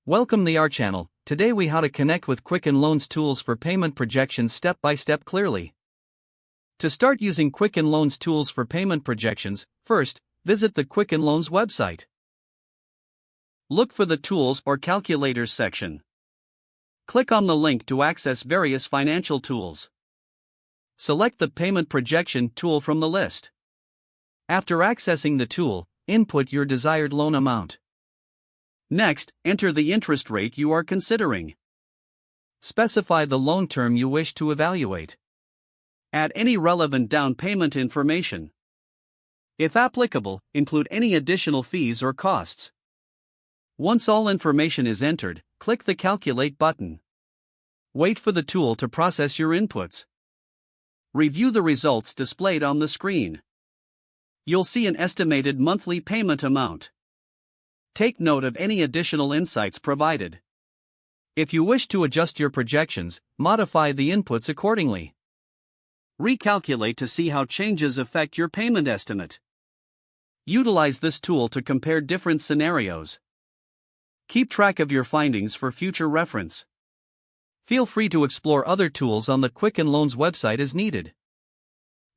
Welcome to our channel. Today we how to connect with Quicken Loans tools for payment projections step by step clearly. To start using Quicken Loans tools for payment projections, first, visit the Quicken Loans website. Look for the Tools or Calculators section. Click on the link to access various financial tools. Select the Payment Projection tool from the list. After accessing the tool, input your desired loan amount. Next, enter the interest rate you are considering. Specify the loan term you wish to evaluate. Add any relevant down payment information. If applicable, include any additional fees or costs. Once all information is entered, click the Calculate button. Wait for the tool to process your inputs. Review the results displayed on the screen. You'll see an estimated monthly payment amount. Take note of any additional insights provided. If you wish to adjust your projections, modify the inputs accordingly. Recalculate to see how changes affect your payment estimate. Utilize this tool to compare different scenarios. Keep track of your findings for future reference. Feel free to explore other tools on the Quicken Loans website as needed.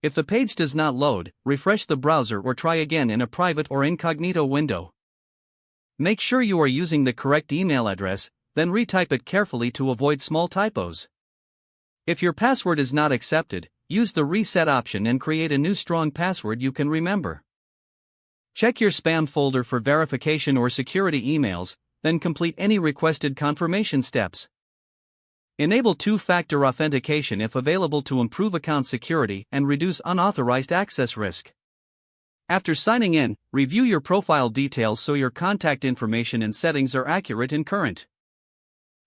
If the page does not load, refresh the browser or try again in a private or incognito window. Make sure you are using the correct email address, then retype it carefully to avoid small typos. If your password is not accepted, use the reset option and create a new strong password you can remember. Check your spam folder for verification or security emails, then complete any requested confirmation steps. Enable two-factor authentication if available to improve account security and reduce unauthorized access risk. After signing in, review your profile details so your contact information and settings are accurate and current.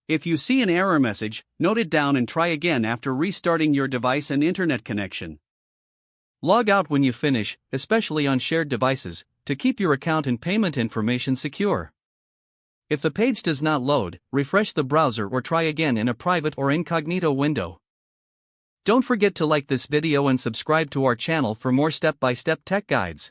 If you see an error message, note it down and try again after restarting your device and internet connection. Log out when you finish, especially on shared devices, to keep your account and payment information secure. If the page does not load, refresh the browser or try again in a private or incognito window. Don't forget to like this video and subscribe to our channel for more step-by-step tech guides.